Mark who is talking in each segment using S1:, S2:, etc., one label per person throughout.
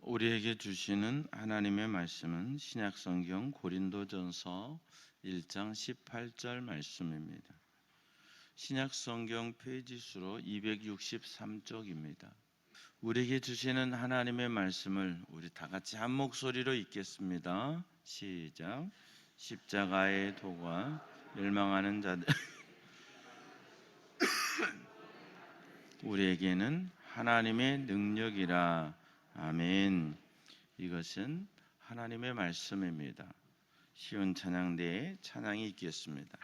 S1: 우리에게 주시는 하나님의 말씀은 신약성경 고린도전서 1장 18절 말씀입니다. 신약성경 페이지 수로 263쪽입니다. 우리에게 주시는 하나님의 말씀을 우리 다 같이 한 목소리로 읽겠습니다. 시작. 십자가의 도가 멸망하는 자들 우리에게는 하나님의 능력이라. 아멘. 이것은 하나님의 말씀입니다. 시온 찬양대에 찬양이 있겠습니다.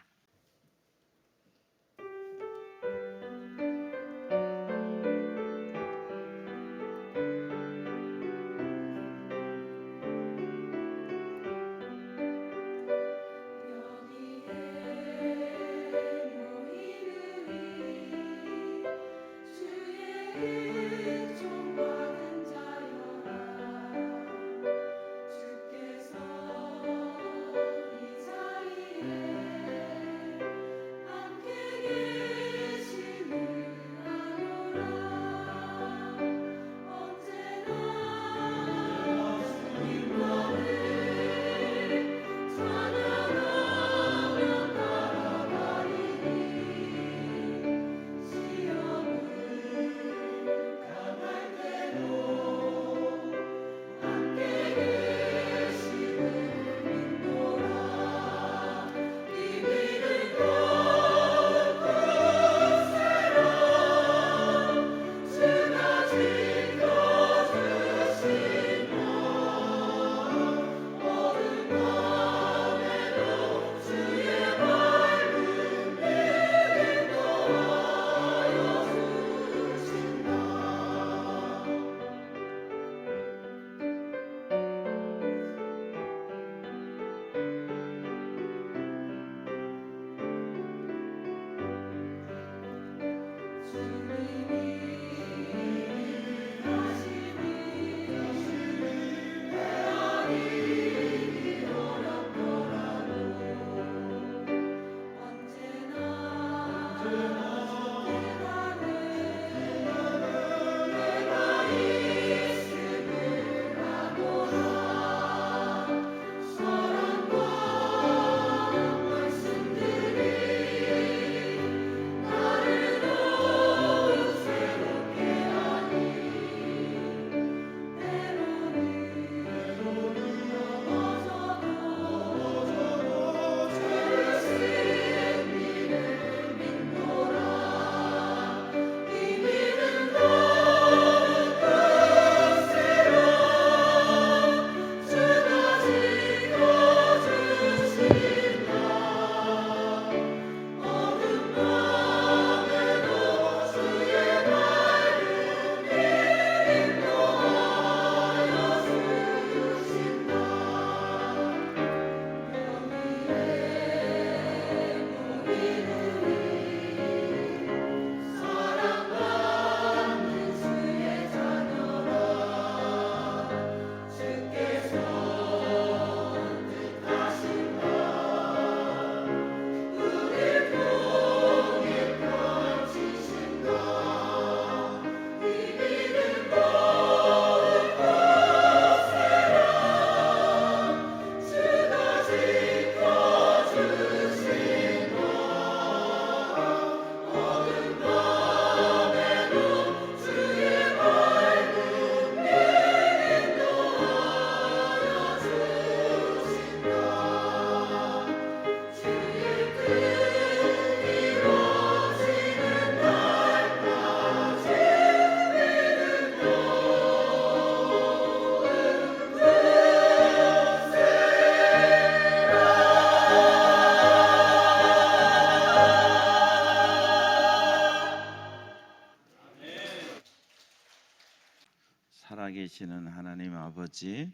S1: 살아계시는 하나님 아버지,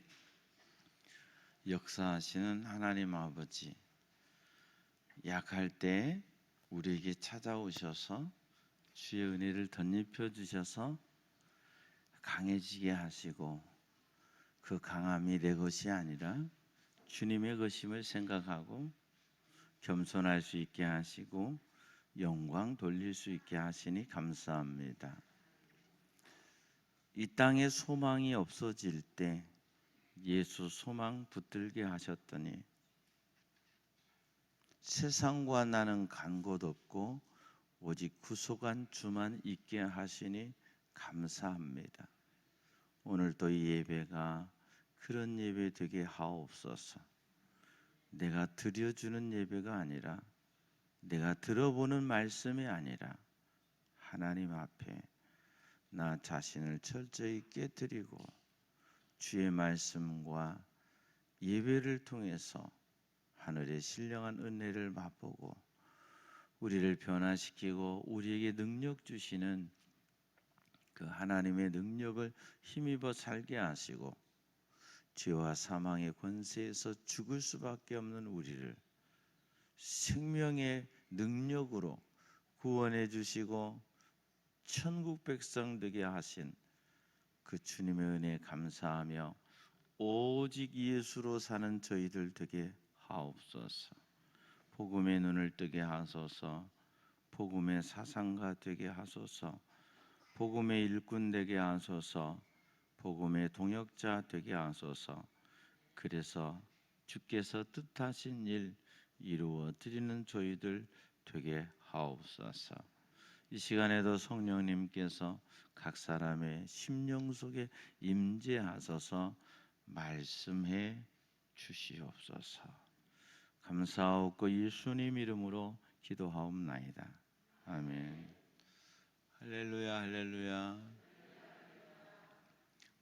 S1: 역사하시는 하나님 아버지, 약할 때 우리에게 찾아오셔서 주의 은혜를 덧입혀 주셔서 강해지게 하시고, 그 강함이 내 것이 아니라 주님의 것임을 생각하고 겸손할 수 있게 하시고 영광 돌릴 수 있게 하시니 감사합니다. 이 땅에 소망이 없어질 때 예수 소망 붙들게 하셨더니 세상과 나는 간 곳 없고 오직 구속한 주만 있게 하시니 감사합니다. 오늘도 이 예배가 그런 예배 되게 하옵소서. 내가 드려주는 예배가 아니라, 내가 들어보는 말씀이 아니라 하나님 앞에 나 자신을 철저히 깨뜨리고 주의 말씀과 예배를 통해서 하늘의 신령한 은혜를 맛보고 우리를 변화시키고 우리에게 능력 주시는 그 하나님의 능력을 힘입어 살게 하시고 죄와 사망의 권세에서 죽을 수밖에 없는 우리를 생명의 능력으로 구원해 주시고 천국 백성 되게 하신 그 주님의 은혜에 감사하며 오직 예수로 사는 저희들 되게 하옵소서. 복음의 눈을 뜨게 하소서. 복음의 사상가 되게 하소서. 복음의 일꾼 되게 하소서. 복음의 동역자 되게 하소서. 그래서 주께서 뜻하신 일 이루어 드리는 저희들 되게 하옵소서. 이 시간에도 성령님께서 각 사람의 심령 속에 임재하소서 말씀해 주시옵소서. 감사하옵고 예수님 이름으로 기도하옵나이다. 아멘. 할렐루야, 할렐루야.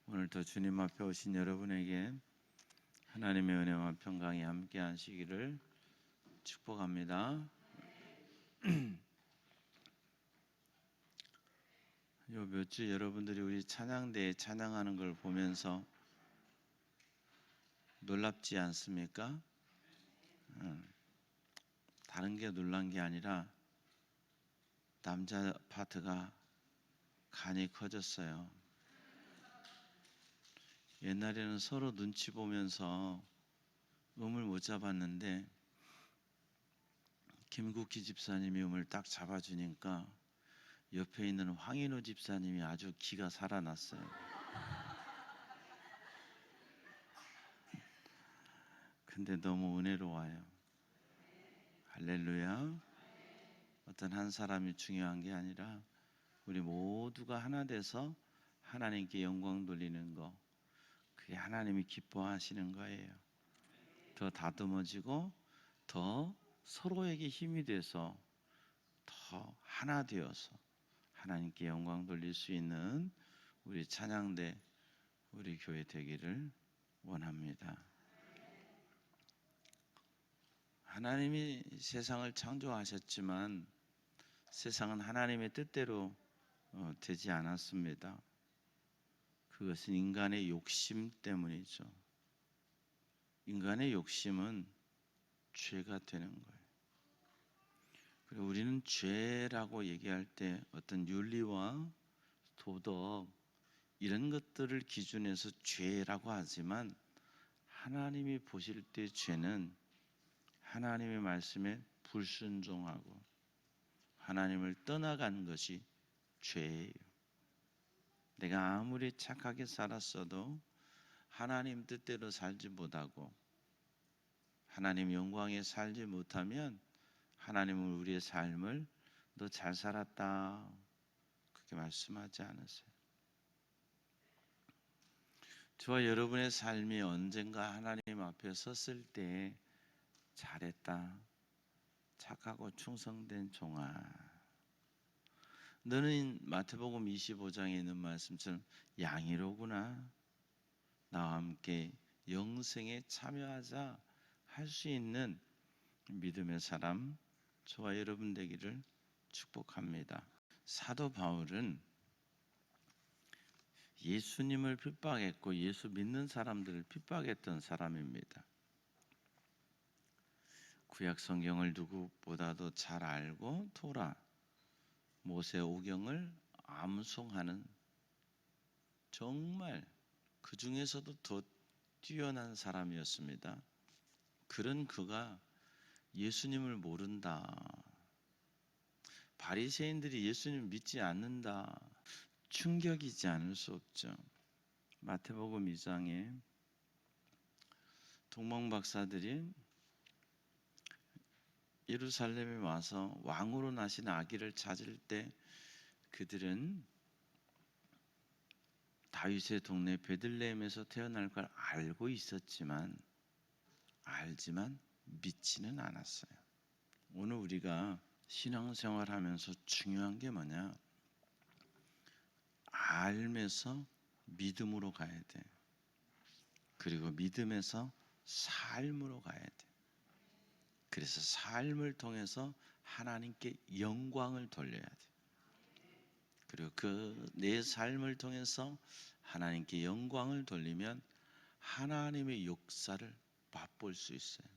S1: 오늘도 주님 앞에 오신 여러분에게 하나님의 은혜와 평강이 함께 하시기를 축복합니다. 요 몇 주 여러분들이 우리 찬양대에 찬양하는 걸 보면서 놀랍지 않습니까? 다른 게 놀란 게 아니라 남자 파트가 간이 커졌어요. 옛날에는 서로 눈치 보면서 음을 못 잡았는데 김국희 집사님이 음을 딱 잡아주니까 옆에 있는 황인호 집사님이 아주 기가 살아났어요. 근데 너무 은혜로워요. 할렐루야. 어떤 한 사람이 중요한 게 아니라 우리 모두가 하나 돼서 하나님께 영광 돌리는 거, 그게 하나님이 기뻐하시는 거예요. 더 다듬어지고 더 서로에게 힘이 돼서 더 하나 되어서 하나님께 영광 돌릴 수 있는 우리 찬양대, 우리 교회 되기를 원합니다. 하나님이 세상을 창조하셨지만 세상은 하나님의 뜻대로 되지 않았습니다. 그것은 인간의 욕심 때문이죠. 인간의 욕심은 죄가 되는 거예요. 그리고 우리는 죄라고 얘기할 때 어떤 윤리와 도덕 이런 것들을 기준해서 죄라고 하지만 하나님이 보실 때 죄는 하나님의 말씀에 불순종하고 하나님을 떠나간 것이 죄예요. 내가 아무리 착하게 살았어도 하나님 뜻대로 살지 못하고 하나님 영광에 살지 못하면 하나님은 우리의 삶을 너 잘 살았다 그렇게 말씀하지 않으세요. 저와 여러분의 삶이 언젠가 하나님 앞에 섰을 때 잘했다, 착하고 충성된 종아, 너는 마태복음 25장에 있는 말씀처럼 양이로구나, 나와 함께 영생에 참여하자 할 수 있는 믿음의 사람 저와 여러분 되기를 축복합니다. 사도 바울은 예수님을 핍박했고 예수 믿는 사람들을 핍박했던 사람입니다. 구약 성경을 누구보다도 잘 알고 토라, 모세 오경을 암송하는 정말 그 중에서도 더 뛰어난 사람이었습니다. 그런 그가 예수님을 모른다, 바리새인들이 예수님을 믿지 않는다, 충격이지 않을 수 없죠. 마태복음 2장에 동방 박사들이 예루살렘에 와서 왕으로 나신 아기를 찾을 때 그들은 다윗의 동네 베들레헴에서 태어날 걸 알지만 믿지는 않았어요. 오늘 우리가 신앙생활하면서 중요한 게 뭐냐? 알면서 믿음으로 가야 돼. 그리고 믿음에서 삶으로 가야 돼. 그래서 삶을 통해서 하나님께 영광을 돌려야 돼. 그리고 그 내 삶을 통해서 하나님께 영광을 돌리면 하나님의 역사를 맛볼 수 있어요.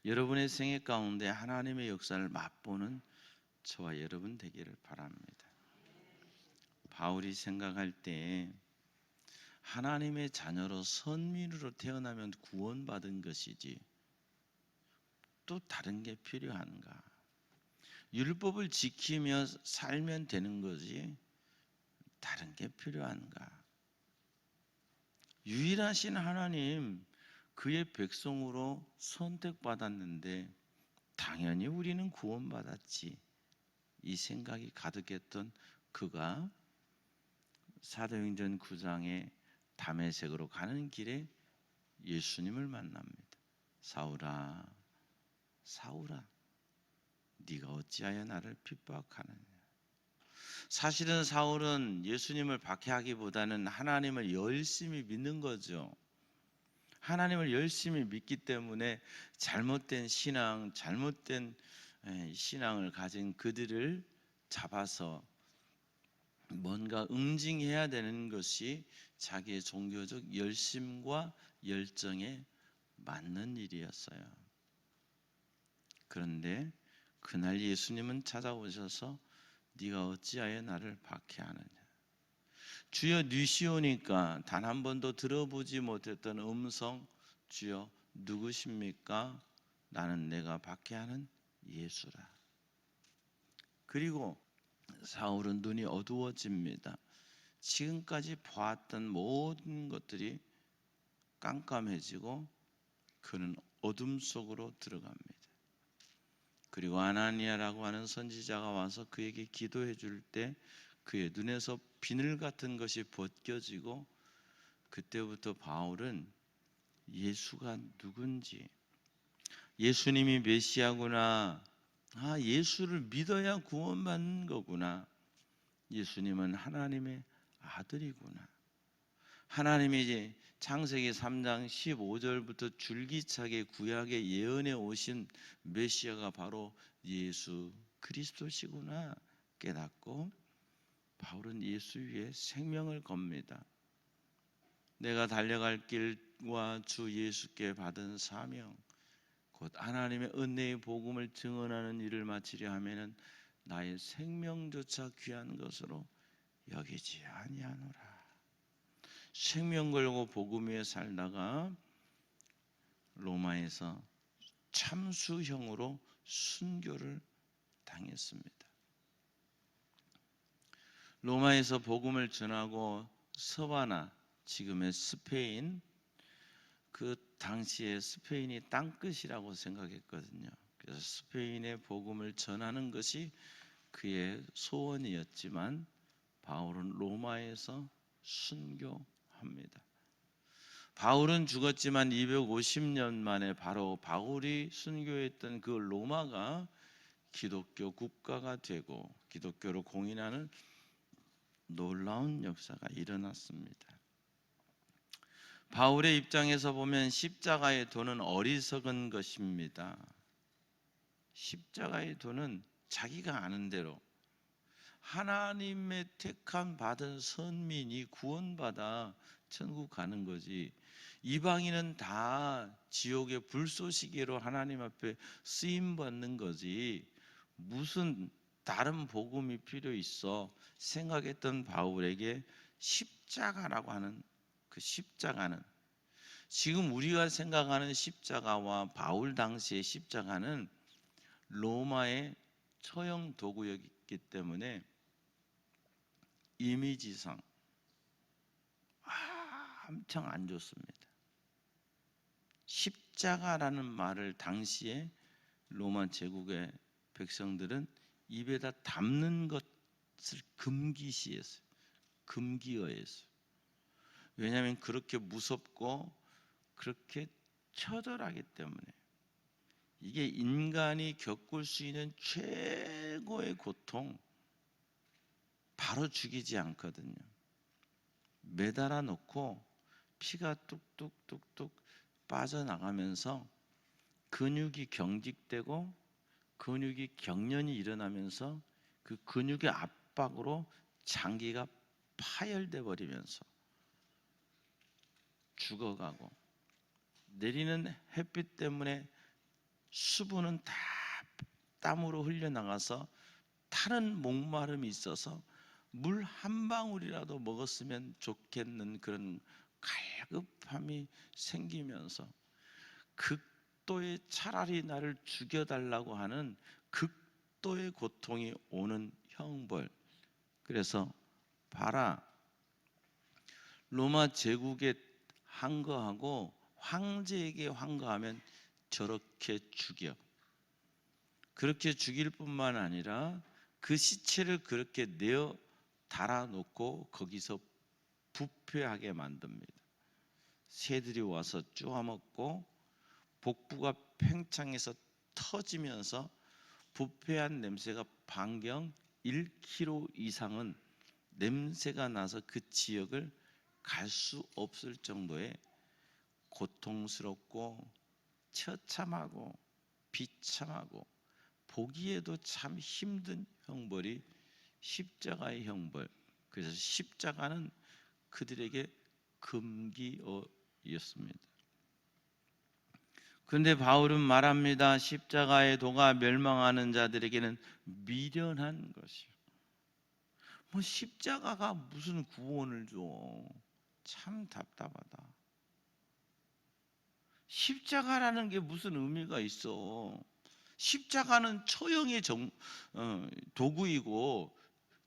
S1: 여러분의 생애 가운데 하나님의 역사를 맛보는 저와 여러분 되기를 바랍니다. 바울이 생각할 때 하나님의 자녀로 선민으로 태어나면 구원받은 것이지 또 다른 게 필요한가? 율법을 지키며 살면 되는 거지 다른 게 필요한가? 유일하신 하나님, 그의 백성으로 선택받았는데 당연히 우리는 구원받았지. 이 생각이 가득했던 그가 사도행전 9장에 다메섹으로 가는 길에 예수님을 만납니다. 사울아, 사울아, 네가 어찌하여 나를 핍박하느냐. 사실은 사울은 예수님을 박해하기보다는 하나님을 열심히 믿는 거죠. 하나님을 열심히 믿기 때문에 잘못된 신앙을 가진 그들을 잡아서 뭔가 응징해야 되는 것이 자기의 종교적 열심과 열정에 맞는 일이었어요. 그런데 그날 예수님은 찾아오셔서 네가 어찌하여 나를 박해하느냐. 주여 니시오니까 단 한 번도 들어보지 못했던 음성, 주여 누구십니까? 나는 내가 박해하는 예수라. 그리고 사울은 눈이 어두워집니다. 지금까지 보았던 모든 것들이 깜깜해지고 그는 어둠 속으로 들어갑니다. 그리고 아나니아라고 하는 선지자가 와서 그에게 기도해 줄 때 그의 눈에서 비늘 같은 것이 벗겨지고 그때부터 바울은 예수가 누군지, 예수님이 메시아구나, 예수를 믿어야 구원받는 거구나, 예수님은 하나님의 아들이구나, 하나님이 이제 창세기 3장 15절부터 줄기차게 구약에 예언해 오신 메시아가 바로 예수 그리스도시구나 깨닫고 바울은 예수 위에 생명을 겁니다. 내가 달려갈 길과 주 예수께 받은 사명, 곧 하나님의 은혜의 복음을 증언하는 일을 마치려 하면은 나의 생명조차 귀한 것으로 여기지 아니하노라. 생명 걸고 복음 위에 살다가 로마에서 참수형으로 순교를 당했습니다. 로마에서 복음을 전하고 서바나, 지금의 스페인, 그 당시에 스페인이 땅끝이라고 생각했거든요. 그래서 스페인의 복음을 전하는 것이 그의 소원이었지만 바울은 로마에서 순교합니다. 바울은 죽었지만 250년 만에 바로 바울이 순교했던 그 로마가 기독교 국가가 되고 기독교를 공인하는 놀라운 역사가 일어났습니다. 바울의 입장에서 보면 십자가의 도는 어리석은 것입니다. 십자가의 도는 자기가 아는 대로 하나님의 택함 받은 선민이 구원받아 천국 가는 거지, 이방인은 다 지옥의 불쏘시개로 하나님 앞에 쓰임 받는 거지 무슨 다른 복음이 필요 있어 생각했던 바울에게 십자가라고 하는 그 십자가는, 지금 우리가 생각하는 십자가와 바울 당시의 십자가는 로마의 처형 도구였기 때문에 이미지상 엄청 안 좋습니다. 십자가라는 말을 당시에 로마 제국의 백성들은 입에다 담는 것을 금기시했어요. 금기어했어요. 왜냐하면 그렇게 무섭고 그렇게 처절하기 때문에. 이게 인간이 겪을 수 있는 최고의 고통, 바로 죽이지 않거든요. 매달아 놓고 피가 뚝뚝뚝뚝 빠져나가면서 근육이 경직되고 근육이 경련이 일어나면서 그 근육의 압박으로 장기가 파열돼 버리면서 죽어가고, 내리는 햇빛 때문에 수분은 다 땀으로 흘려나가서 타는 목마름이 있어서 물 한 방울이라도 먹었으면 좋겠는 그런 갈급함이 생기면서 극도의, 차라리 나를 죽여달라고 하는 극도의 고통이 오는 형벌. 그래서 봐라, 로마 제국에 항거하고 황제에게 항거하면 저렇게 죽여. 그렇게 죽일 뿐만 아니라 그 시체를 그렇게 내어 달아놓고 거기서 부패하게 만듭니다. 새들이 와서 쪼아먹고 복부가 팽창해서 터지면서 부패한 냄새가 반경 1km 이상은 냄새가 나서 그 지역을 갈 수 없을 정도의 고통스럽고 처참하고 비참하고 보기에도 참 힘든 형벌이 십자가의 형벌. 그래서 십자가는 그들에게 금기어였습니다. 그런데 바울은 말합니다. 십자가의 도가 멸망하는 자들에게는 미련한 것이요. 뭐 십자가가 무슨 구원을 줘? 참 답답하다. 십자가라는 게 무슨 의미가 있어? 십자가는 처형의 도구이고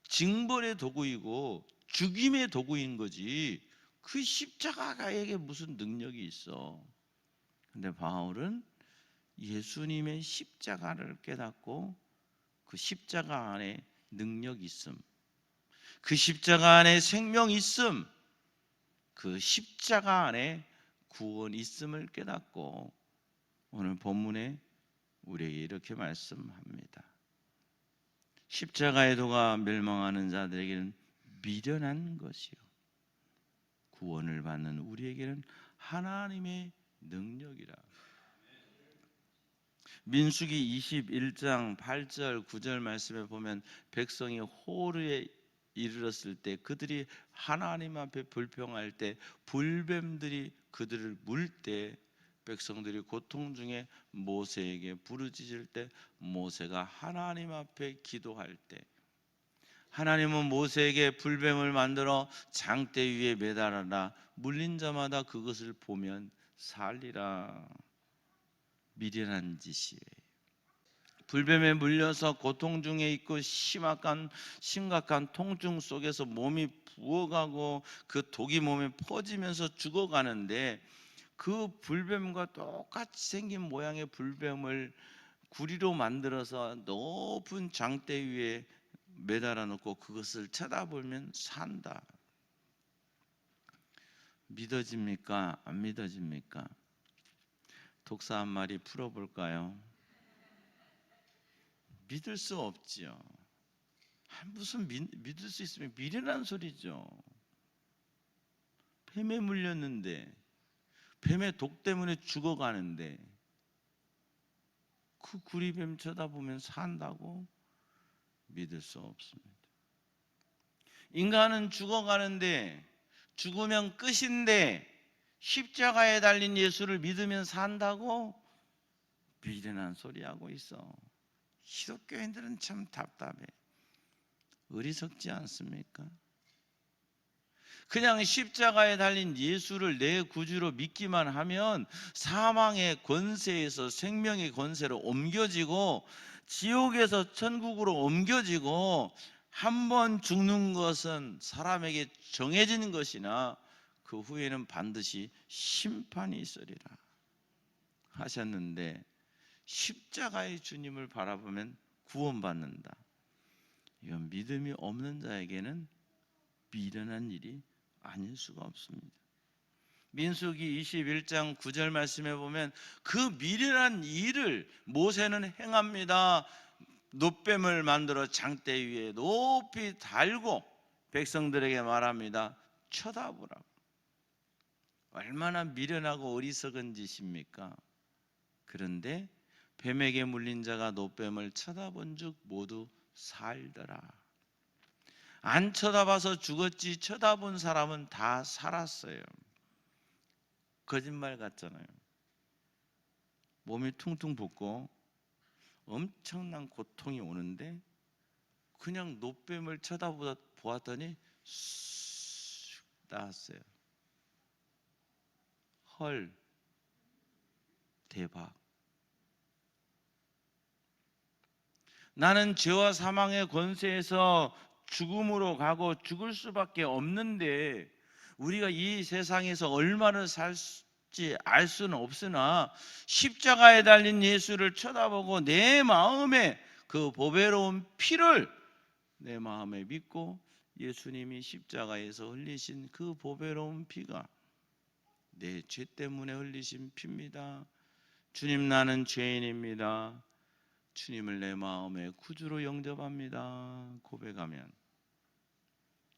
S1: 징벌의 도구이고 죽임의 도구인 거지. 그 십자가에게 무슨 능력이 있어? 근데 바울은 예수님의 십자가를 깨닫고 그 십자가 안에 능력이 있음, 그 십자가 안에 생명이 있음, 그 십자가 안에 구원이 있음을 깨닫고 오늘 본문에 우리에게 이렇게 말씀합니다. 십자가의 도가 멸망하는 자들에게는 미련한 것이요, 구원을 받는 우리에게는 하나님의 능력이라. 민수기 21장 8절 9절 말씀에 보면 백성이 호르에 이르렀을 때, 그들이 하나님 앞에 불평할 때, 불뱀들이 그들을 물 때, 백성들이 고통 중에 모세에게 부르짖을 때, 모세가 하나님 앞에 기도할 때, 하나님은 모세에게 불뱀을 만들어 장대 위에 매달아라, 물린 자마다 그것을 보면 살리라. 미련한 짓이에요. 불뱀에 물려서 고통 중에 있고 심각한 통증 속에서 몸이 부어가고 그 독이 몸에 퍼지면서 죽어가는데, 그 불뱀과 똑같이 생긴 모양의 불뱀을 구리로 만들어서 높은 장대 위에 매달아 놓고 그것을 쳐다보면 산다. 믿어집니까? 안 믿어집니까? 독사 한 마리 풀어볼까요? 믿을 수 없지요. 무슨 믿을 수 있으면 미련한 소리죠. 뱀에 물렸는데, 뱀의 독 때문에 죽어가는데 그 구리뱀 쳐다보면 산다고? 믿을 수 없습니다. 인간은 죽어가는데, 죽으면 끝인데 십자가에 달린 예수를 믿으면 산다고? 미련한 소리하고 있어. 기독교인들은 참 답답해. 어리석지 않습니까? 그냥 십자가에 달린 예수를 내 구주로 믿기만 하면 사망의 권세에서 생명의 권세로 옮겨지고 지옥에서 천국으로 옮겨지고 한 번 죽는 것은 사람에게 정해진 것이나 그 후에는 반드시 심판이 있으리라 하셨는데, 십자가의 주님을 바라보면 구원받는다. 이건 믿음이 없는 자에게는 미련한 일이 아닐 수가 없습니다. 민수기 21장 9절 말씀에 보면 그 미련한 일을 모세는 행합니다. 놋뱀을 만들어 장대 위에 높이 달고 백성들에게 말합니다. 쳐다보라고. 얼마나 미련하고 어리석은 짓입니까? 그런데 뱀에게 물린 자가 놋뱀을 쳐다본 즉 모두 살더라. 안 쳐다봐서 죽었지 쳐다본 사람은 다 살았어요. 거짓말 같잖아요. 몸이 퉁퉁 붓고 엄청난 고통이 오는데 그냥 놋뱀을 쳐다보았더니 쑥 나왔어요. 헐, 대박. 나는 죄와 사망의 권세에서 죽음으로 가고 죽을 수밖에 없는데 우리가 이 세상에서 얼마나 살지 알 수는 없으나 십자가에 달린 예수를 쳐다보고 내 마음에 그 보배로운 피를 내 마음에 믿고 예수님이 십자가에서 흘리신 그 보배로운 피가 내 죄 때문에 흘리신 피입니다. 주님, 나는 죄인입니다. 주님을 내 마음의 구주로 영접합니다. 고백하면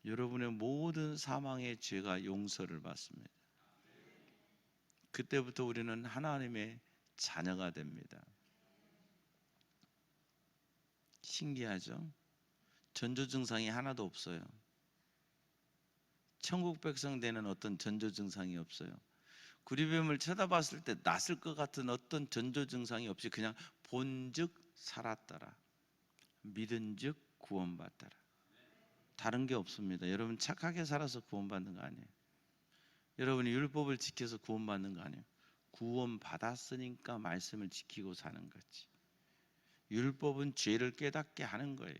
S1: 여러분의 모든 사망의 죄가 용서를 받습니다. 그때부터 우리는 하나님의 자녀가 됩니다. 신기하죠? 전조 증상이 하나도 없어요. 천국 백성 되는 어떤 전조 증상이 없어요. 구리뱀을 쳐다봤을 때 낯을 것 같은 어떤 전조 증상이 없이 그냥 본즉 살았더라. 믿은즉 구원받더라. 다른 게 없습니다. 여러분 착하게 살아서 구원받는 거 아니에요. 여러분이 율법을 지켜서 구원받는 거 아니에요. 구원받았으니까 말씀을 지키고 사는 거지. 율법은 죄를 깨닫게 하는 거예요.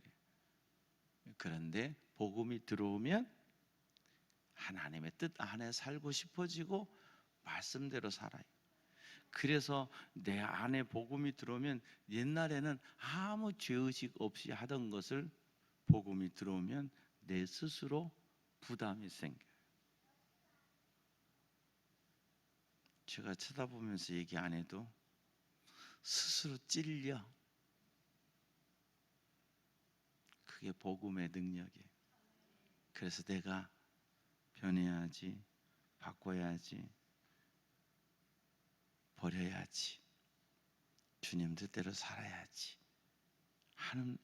S1: 그런데 복음이 들어오면 하나님의 뜻 안에 살고 싶어지고 말씀대로 살아요. 그래서 내 안에 복음이 들어오면 옛날에는 아무 죄의식 없이 하던 것을 복음이 들어오면 내 스스로 부담이 생겨요. 제가 쳐다보면서 얘기 안 해도 스스로 찔려. 그게 복음의 능력이에요. 그래서 내가 변해야지, 바꿔야지, 버려야지, 주님 뜻대로 살아야지 하는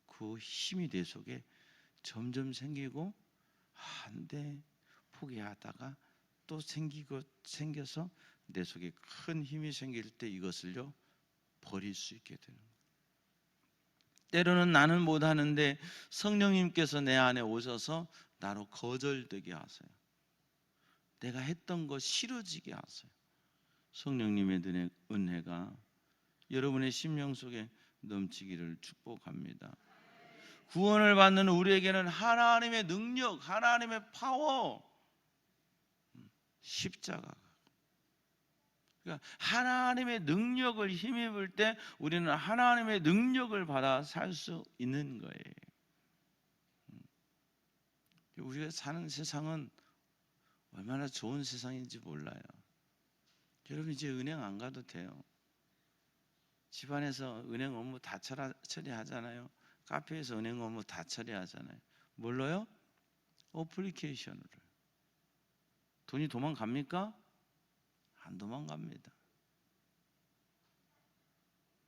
S1: 그 힘이 내 속에 점점 생기고, 안 돼, 포기하다가 또 생겨서 내 속에 큰 힘이 생길 때 이것을요 버릴 수 있게 되는 거예요. 때로는 나는 못하는데 성령님께서 내 안에 오셔서 나로 거절되게 하세요. 내가 했던 거 싫어지게 하세요. 성령님의 은혜가 여러분의 심령 속에 넘치기를 축복합니다. 구원을 받는 우리에게는 하나님의 능력, 하나님의 파워, 십자가가, 그러니까 하나님의 능력을 힘입을 때 우리는 하나님의 능력을 받아 살 수 있는 거예요. 우리가 사는 세상은 얼마나 좋은 세상인지 몰라요. 여러분 이제 은행 안 가도 돼요. 집안에서 은행 업무 다 처리하잖아요. 카페에서 은행 업무 다 처리하잖아요. 뭘로요? 어플리케이션으로. 돈이 도망갑니까? 안 도망갑니다.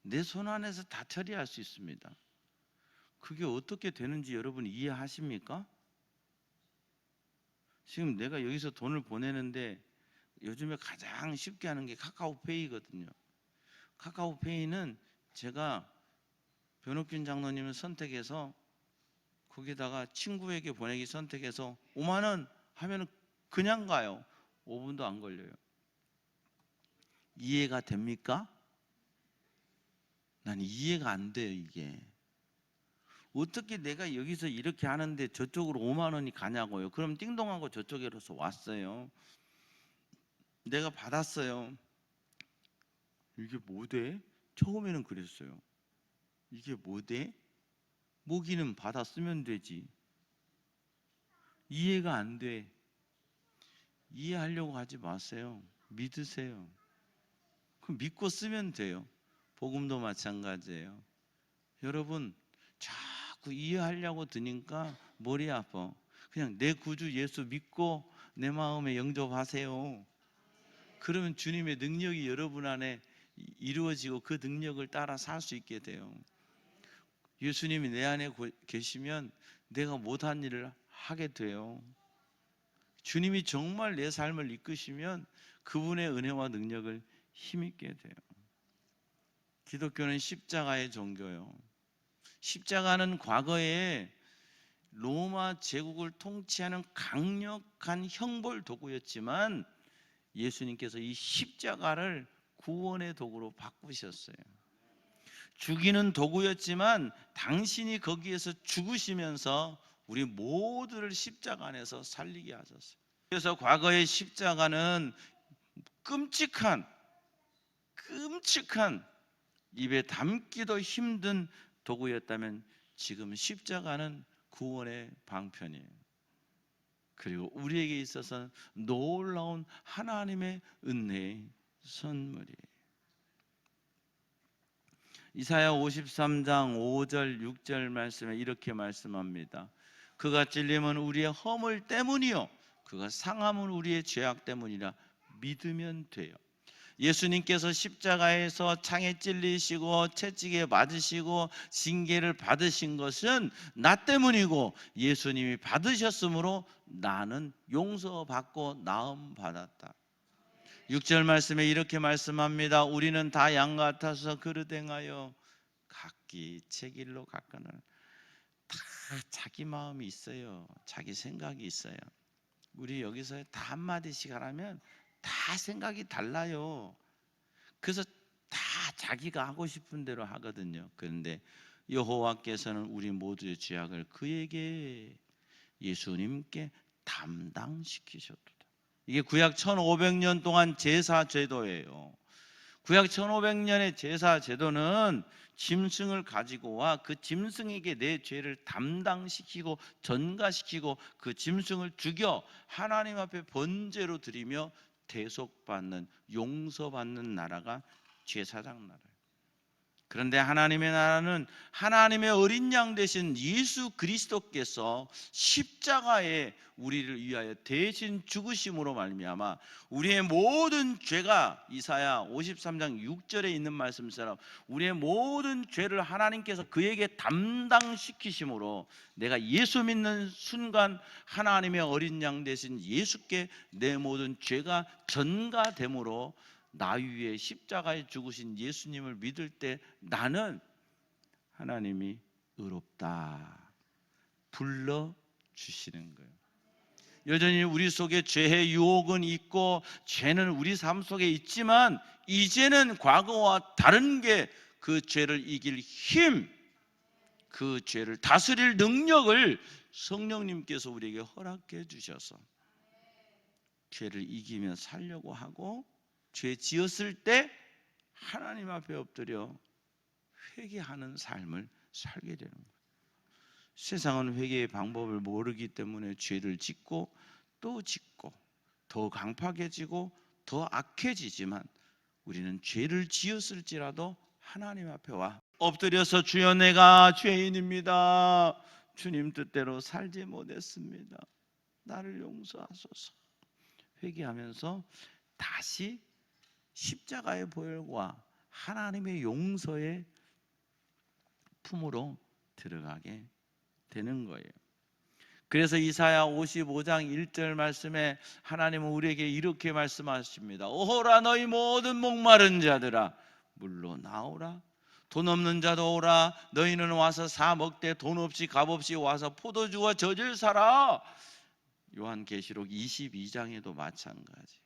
S1: 내 손 안에서 다 처리할 수 있습니다. 그게 어떻게 되는지 여러분 이해하십니까? 지금 내가 여기서 돈을 보내는데 요즘에 가장 쉽게 하는 게 카카오페이거든요. 카카오페이는 제가 변옥균 장로님을 선택해서 거기다가 친구에게 보내기 선택해서 5만 원 하면 그냥 가요. 5분도 안 걸려요. 이해가 됩니까? 난 이해가 안 돼요. 이게 어떻게 내가 여기서 이렇게 하는데 저쪽으로 5만 원이 가냐고요. 그럼 띵동하고 저쪽에서 왔어요. 내가 받았어요. 이게 뭐 돼? 처음에는 그랬어요. 이게 뭐 돼? 모기는 받아 쓰면 되지. 이해가 안 돼. 이해하려고 하지 마세요. 믿으세요. 그럼 믿고 쓰면 돼요. 복음도 마찬가지예요. 여러분, 자꾸 이해하려고 드니까 머리 아파. 그냥 내 구주 예수 믿고 내 마음에 영접하세요. 그러면 주님의 능력이 여러분 안에 이루어지고 그 능력을 따라 살 수 있게 돼요. 예수님이 내 안에 계시면 내가 못한 일을 하게 돼요. 주님이 정말 내 삶을 이끄시면 그분의 은혜와 능력을 힘있게 돼요. 기독교는 십자가의 종교예요. 십자가는 과거에 로마 제국을 통치하는 강력한 형벌 도구였지만 예수님께서 이 십자가를 구원의 도구로 바꾸셨어요. 죽이는 도구였지만 당신이 거기에서 죽으시면서 우리 모두를 십자가 안에서 살리게 하셨어요. 그래서 과거의 십자가는 끔찍한 입에 담기도 힘든 도구였다면 지금 십자가는 구원의 방편이에요. 그리고 우리에게 있어서는 놀라운 하나님의 은혜의 선물이에요. 이사야 53장 5절 6절 말씀에 이렇게 말씀합니다. 그가 찔림은 우리의 허물 때문이요 그가 상함은 우리의 죄악 때문이라 믿으면 돼요. 예수님께서 십자가에서 창에 찔리시고 채찍에 맞으시고 징계를 받으신 것은 나 때문이고 예수님이 받으셨으므로 나는 용서받고 나음 받았다. 6절 말씀에 이렇게 말씀합니다. 우리는 다 양 같아서 그릇 행하여 각기 제 길로 갔거늘. 다 자기 마음이 있어요. 자기 생각이 있어요. 우리 여기서 다 한마디씩 하라면 다 생각이 달라요. 그래서 다 자기가 하고 싶은 대로 하거든요. 그런데 여호와께서는 우리 모두의 죄악을 그에게 예수님께 담당시키셨도다. 이게 구약 1500년 동안 제사 제도예요. 구약 1500년의 제사 제도는 짐승을 가지고 와 그 짐승에게 내 죄를 담당시키고 전가시키고 그 짐승을 죽여 하나님 앞에 번제로 드리며 대속받는 용서받는 나라가 제사장 나라예요. 그런데 하나님의 나라는 하나님의 어린 양 되신 예수 그리스도께서 십자가에 우리를 위하여 대신 죽으심으로 말미암아 우리의 모든 죄가 이사야 53장 6절에 있는 말씀처럼 우리의 모든 죄를 하나님께서 그에게 담당시키심으로 내가 예수 믿는 순간 하나님의 어린 양 되신 예수께 내 모든 죄가 전가됨으로 나 위에 십자가에 죽으신 예수님을 믿을 때 나는 하나님이 의롭다 불러주시는 거예요. 여전히 우리 속에 죄의 유혹은 있고 죄는 우리 삶 속에 있지만 이제는 과거와 다른 게 그 죄를 이길 힘, 그 죄를 다스릴 능력을 성령님께서 우리에게 허락해 주셔서 죄를 이기며 살려고 하고 죄 지었을 때 하나님 앞에 엎드려 회개하는 삶을 살게 되는 거예요. 세상은 회개의 방법을 모르기 때문에 죄를 짓고 또 짓고 더 강팍해지고 더 악해지지만 우리는 죄를 지었을지라도 하나님 앞에 와 엎드려서 주여 내가 죄인입니다. 주님 뜻대로 살지 못했습니다. 나를 용서하소서. 회개하면서 다시 십자가의 보혈과 하나님의 용서의 품으로 들어가게 되는 거예요. 그래서 이사야 55장 1절 말씀에 하나님은 우리에게 이렇게 말씀하십니다. 오호라 너희 모든 목마른 자들아 물로 나오라. 돈 없는 자도 오라. 너희는 와서 사 먹되 돈 없이 값 없이 와서 포도주와 젖을 사라. 요한계시록 22장에도 마찬가지.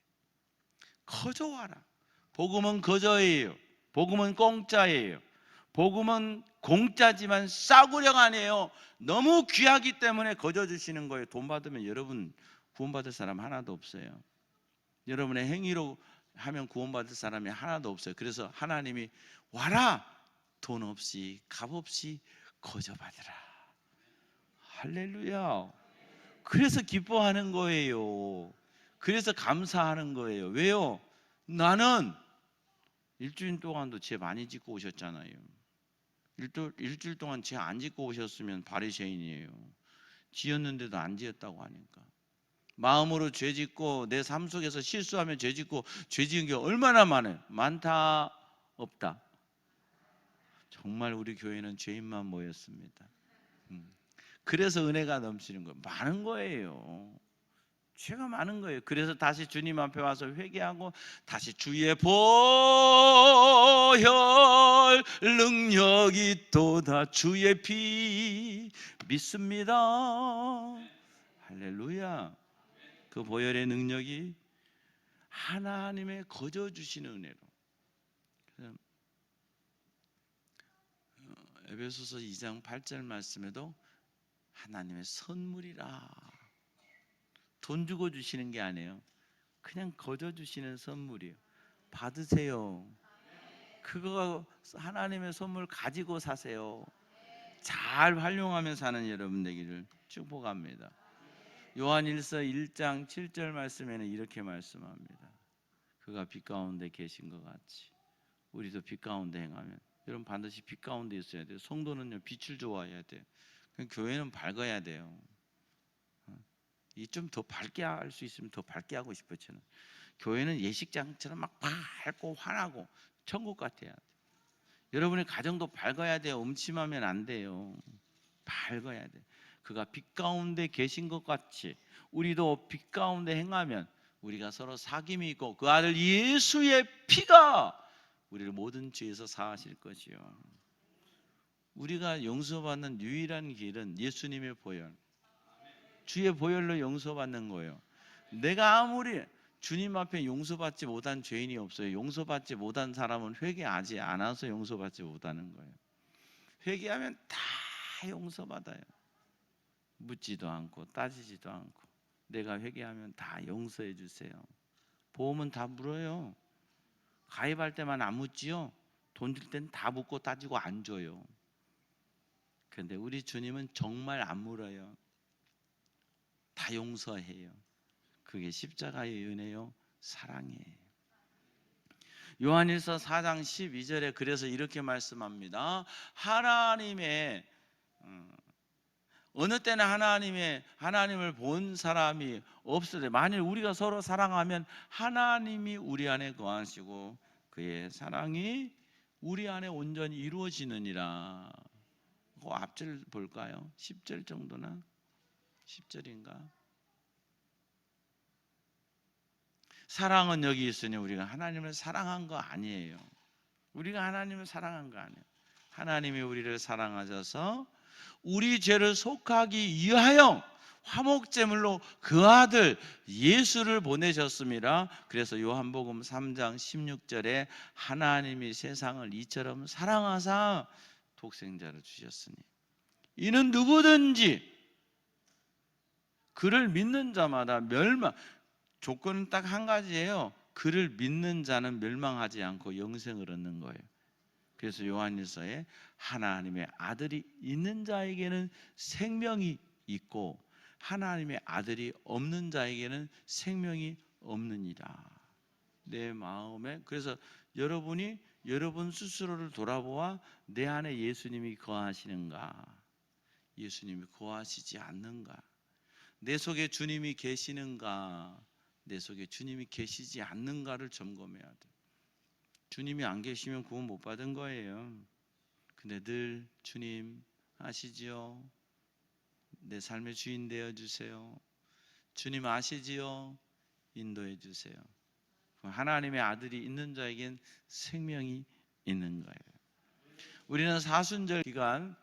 S1: 거저 와라. 복음은 거저예요. 복음은 공짜예요. 복음은 공짜지만 싸구려가 아니에요. 너무 귀하기 때문에 거저 주시는 거예요. 돈 받으면 여러분 구원받을 사람 하나도 없어요. 여러분의 행위로 하면 구원받을 사람이 하나도 없어요. 그래서 하나님이 와라, 돈 없이 값 없이 거저 받으라. 할렐루야. 그래서 기뻐하는 거예요. 그래서 감사하는 거예요. 왜요? 나는 일주일 동안도 죄 많이 짓고 오셨잖아요. 일주일 동안 죄 안 짓고 오셨으면 바리새인이에요. 지었는데도 안 지었다고 하니까. 마음으로 죄 짓고 내 삶 속에서 실수하면 죄 짓고 죄 지은 게 얼마나 많아요. 많다 없다. 정말 우리 교회는 죄인만 모였습니다. 그래서 은혜가 넘치는 거예요. 많은 거예요. 죄가 많은 거예요. 그래서 다시 주님 앞에 와서 회개하고 다시 주의 보혈 능력이 또다 주의 피 믿습니다. 할렐루야. 그 보혈의 능력이 하나님의 거저 주시는 은혜로. 에베소서 2장 8절 말씀에도 하나님의 선물이라. 돈 주고 주시는 게 아니에요. 그냥 거저 주시는 선물이에요. 받으세요. 그거 하나님의 선물 가지고 사세요. 잘 활용하며 사는 여러분 되기를 축복합니다. 요한일서 1장 7절 말씀에는 이렇게 말씀합니다. 그가 빛 가운데 계신 것 같이 우리도 빛 가운데 행하면. 여러분 반드시 빛 가운데 있어야 돼요. 성도는요 빛을 좋아해야 돼요. 교회는 밝아야 돼요. 이 좀 더 밝게 할 수 있으면 더 밝게 하고 싶어요. 저는 교회는 예식장처럼 막 밝고 환하고 천국 같아야 돼요. 여러분의 가정도 밝아야 돼요. 음침하면 안 돼요. 밝아야 돼요. 그가 빛 가운데 계신 것 같이 우리도 빛 가운데 행하면 우리가 서로 사귐이 있고 그 아들 예수의 피가 우리를 모든 죄에서 사하실 것이요. 우리가 용서받는 유일한 길은 예수님의 보혈, 주의 보혈로 용서받는 거예요. 내가 아무리 주님 앞에 용서받지 못한 죄인이 없어요. 용서받지 못한 사람은 회개하지 않아서 용서받지 못하는 거예요. 회개하면 다 용서받아요. 묻지도 않고 따지지도 않고 내가 회개하면 다 용서해 주세요. 보험은 다 물어요. 가입할 때만 안 묻지요. 돈 줄 때는 다 묻고 따지고 안 줘요. 그런데 우리 주님은 정말 안 물어요. 다 용서해요. 그게 십자가의 은혜요, 사랑이에요. 요한일서 4장 12절에 그래서 이렇게 말씀합니다. 하나님의 어느 때는 하나님을 본 사람이 없으되 만일 우리가 서로 사랑하면 하나님이 우리 안에 거하시고 그의 사랑이 우리 안에 온전히 이루어지느니라. 그 앞절 볼까요? 10절 정도나 10절인가? 사랑은 여기 있으니 우리가 하나님을 사랑한 거 아니에요. 우리가 하나님을 사랑한 거 아니에요. 하나님이 우리를 사랑하셔서 우리 죄를 속하기 위하여 화목제물로 그 아들 예수를 보내셨습니다. 그래서 요한복음 3장 16절에 하나님이 세상을 이처럼 사랑하사 독생자를 주셨으니 이는 누구든지 그를 믿는 자마다 조건은 딱 한 가지예요. 그를 믿는 자는 멸망하지 않고 영생을 얻는 거예요. 그래서 요한일서에 하나님의 아들이 있는 자에게는 생명이 있고 하나님의 아들이 없는 자에게는 생명이 없느니라. 내 마음에. 그래서 여러분이 여러분 스스로를 돌아보아 내 안에 예수님이 거하시는가, 예수님이 거하시지 않는가, 내 속에 주님이 계시는가, 내 속에 주님이 계시지 않는가를 점검해야 돼. 주님이 안 계시면 구원 못 받은 거예요. 근데 늘 주님 아시지요? 내 삶의 주인 되어 주세요. 주님 아시지요? 인도해 주세요. 하나님의 아들이 있는 자에겐 생명이 있는 거예요. 우리는 사순절 기간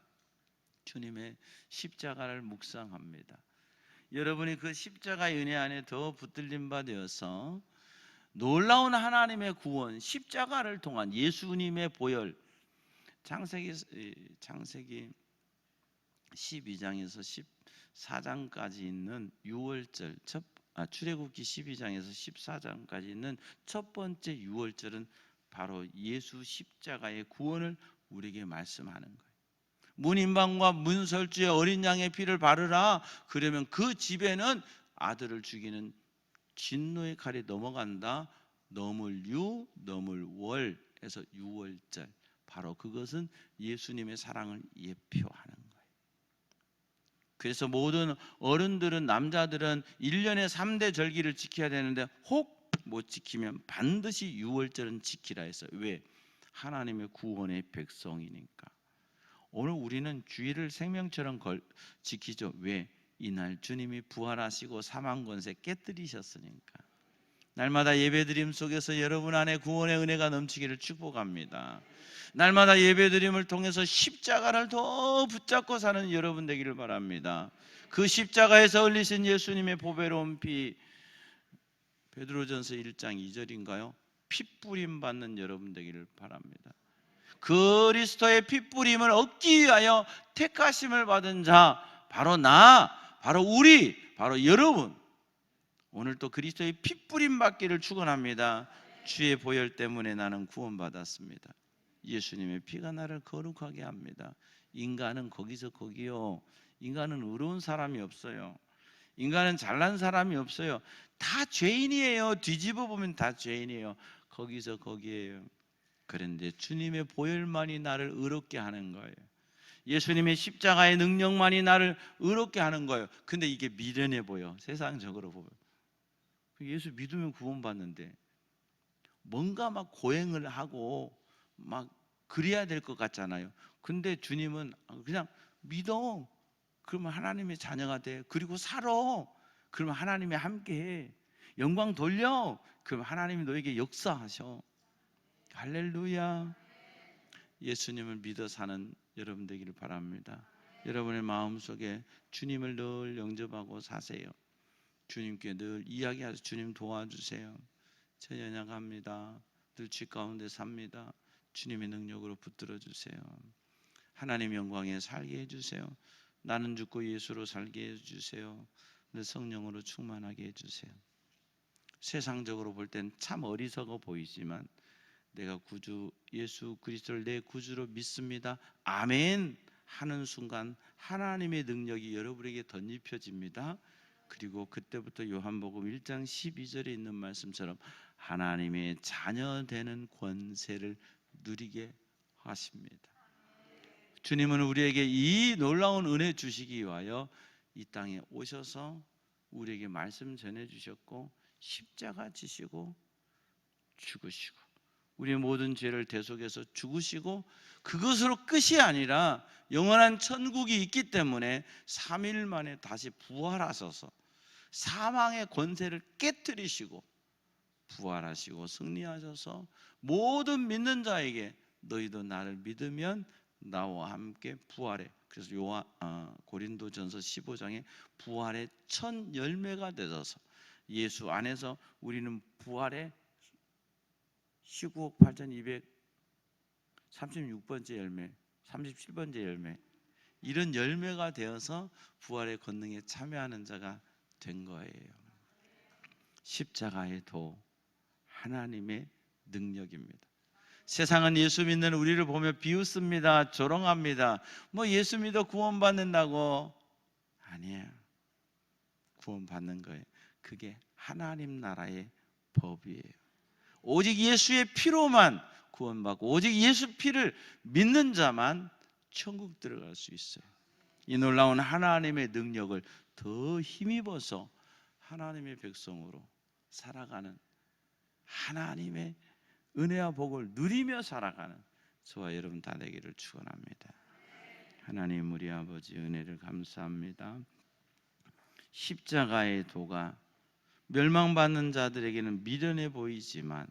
S1: 주님의 십자가를 묵상합니다. 여러분이 그 십자가의 은혜 안에 더 붙들림 바 되어서 놀라운 하나님의 구원, 십자가를 통한 예수님의 보혈, 창세기 12장에서 14장까지 있는 유월절 출애굽기 12장에서 14장까지 있는 첫 번째 유월절은 바로 예수 십자가의 구원을 우리에게 말씀하는 거예요. 문인방과 문설주의 어린 양의 피를 바르라. 그러면 그 집에는 아들을 죽이는 진노의 칼이 넘어간다. 넘을 유, 넘을 월에서 유월절. 바로 그것은 예수님의 사랑을 예표하는 거예요. 그래서 모든 어른들은, 남자들은 1년에 3대 절기를 지켜야 되는데 혹 못 지키면 반드시 유월절은 지키라 했어요. 왜? 하나님의 구원의 백성이니까. 오늘 우리는 주일을 생명처럼 지키죠. 왜? 이날 주님이 부활하시고 사망 권세 깨뜨리셨으니까. 날마다 예배드림 속에서 여러분 안에 구원의 은혜가 넘치기를 축복합니다. 날마다 예배드림을 통해서 십자가를 더 붙잡고 사는 여러분 되기를 바랍니다. 그 십자가에서 흘리신 예수님의 보배로운 피, 베드로전서 1장 2절인가요? 핏부림 받는 여러분 되기를 바랍니다. 그리스도의 핏부림을 얻기 위하여 택하심을 받은 자, 바로 나, 바로 우리, 바로 여러분, 오늘 또 그리스도의 핏부림 받기를 축원합니다. 주의 보혈 때문에 나는 구원받았습니다. 예수님의 피가 나를 거룩하게 합니다. 인간은 거기서 거기요. 인간은 의로운 사람이 없어요. 인간은 잘난 사람이 없어요. 다 죄인이에요. 뒤집어 보면 다 죄인이에요. 거기서 거기에요. 그런데 주님의 보혈만이 나를 의롭게 하는 거예요. 예수님의 십자가의 능력만이 나를 의롭게 하는 거예요. 근데 이게 미련해 보여. 세상적으로 보면. 예수 믿으면 구원받는데 뭔가 막 고행을 하고 막 그래야 될 것 같잖아요. 근데 주님은 그냥 믿어. 그러면 하나님의 자녀가 돼. 그리고 살아. 그러면 하나님이 함께해. 영광 돌려. 그러면 하나님이 너에게 역사하셔. 할렐루야. 예수님을 믿어 사는 여러분 되기를 바랍니다. 여러분의 마음속에 주님을 늘 영접하고 사세요. 주님께 늘 이야기하세요. 주님 도와주세요. 저 연약합니다. 늘 죄 가운데 삽니다. 주님의 능력으로 붙들어 주세요. 하나님 영광에 살게 해주세요. 나는 죽고 예수로 살게 해주세요. 늘 성령으로 충만하게 해주세요. 세상적으로 볼 땐 참 어리석어 보이지만 내가 구주 예수 그리스도를 내 구주로 믿습니다. 아멘 하는 순간 하나님의 능력이 여러분에게 덧입혀집니다. 그리고 그때부터 요한복음 1장 12절에 있는 말씀처럼 하나님의 자녀 되는 권세를 누리게 하십니다. 주님은 우리에게 이 놀라운 은혜 주시기 위하여 이 땅에 오셔서 우리에게 말씀 전해 주셨고 십자가 지시고 죽으시고 우리의 모든 죄를 대속해서 죽으시고 그것으로 끝이 아니라 영원한 천국이 있기 때문에 3일 만에 다시 부활하셔서 사망의 권세를 깨뜨리시고 부활하시고 승리하셔서 모든 믿는 자에게 너희도 나를 믿으면 나와 함께 부활해. 그래서 고린도전서 15장에 부활의 첫 열매가 되어서 예수 안에서 우리는 부활의 19억 8,236번째 열매, 37번째 열매, 이런 열매가 되어서 부활의 권능에 참여하는 자가 된 거예요. 십자가의 도, 하나님의 능력입니다. 세상은 예수 믿는 우리를 보며 비웃습니다. 조롱합니다. 뭐 예수 믿어 구원받는다고. 아니에요. 구원받는 거예요. 그게 하나님 나라의 법이에요. 오직 예수의 피로만 구원받고 오직 예수 피를 믿는 자만 천국 들어갈 수 있어요. 이 놀라운 하나님의 능력을 더 힘입어서 하나님의 백성으로 살아가는, 하나님의 은혜와 복을 누리며 살아가는 저와 여러분 다 되기를 축원합니다. 하나님 우리 아버지 은혜를 감사합니다. 십자가의 도가 멸망받는 자들에게는 미련해 보이지만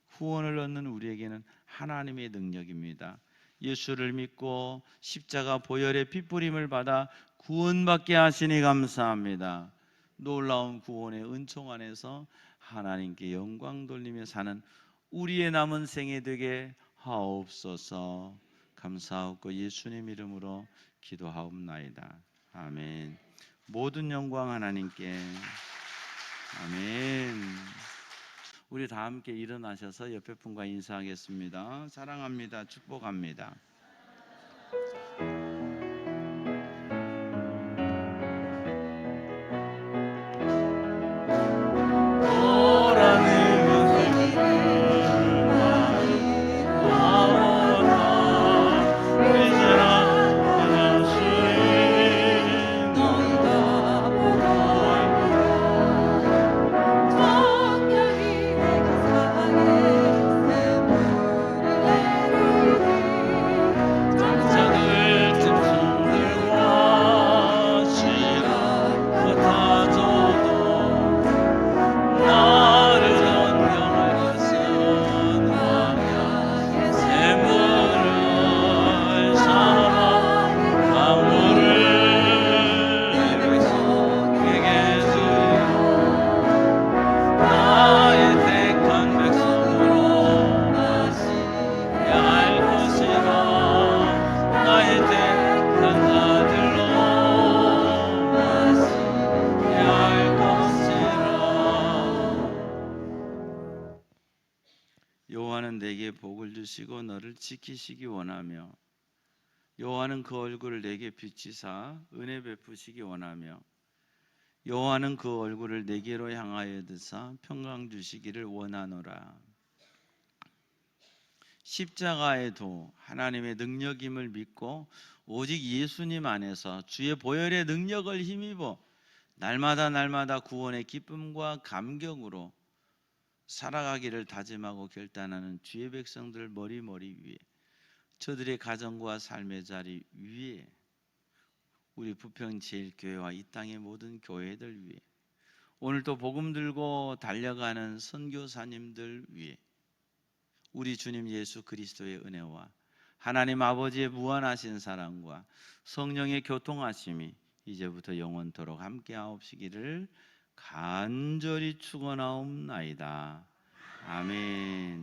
S1: 후원을 얻는 우리에게는 하나님의 능력입니다. 예수를 믿고 십자가 보혈의 핏부림을 받아 구원받게 하시니 감사합니다. 놀라운 구원의 은총 안에서 하나님께 영광 돌리며 사는 우리의 남은 생에 되게 하옵소서. 감사하고 예수님 이름으로 기도하옵나이다. 아멘. 모든 영광 하나님께. 아멘. 우리 다 함께 일어나셔서 옆에 분과 인사하겠습니다. 사랑합니다. 축복합니다. 여호와는 내게 복을 주시고 너를 지키시기 원하며 여호와는 그 얼굴을 내게 비치사 은혜 베푸시기 원하며 여호와는 그 얼굴을 내게로 향하여 드사 평강 주시기를 원하노라. 십자가의 도 하나님의 능력임을 믿고 오직 예수님 안에서 주의 보혈의 능력을 힘입어 날마다 구원의 기쁨과 감격으로 살아가기를 다짐하고 결단하는 주의 백성들 머리 위에 저들의 가정과 삶의 자리 위에 우리 부평제일교회와 이 땅의 모든 교회들 위에 오늘도 복음 들고 달려가는 선교사님들 위에 우리 주님 예수 그리스도의 은혜와 하나님 아버지의 무한하신 사랑과 성령의 교통하심이 이제부터 영원토록 함께하옵시기를 간절히 축원하옵나이다. 아멘.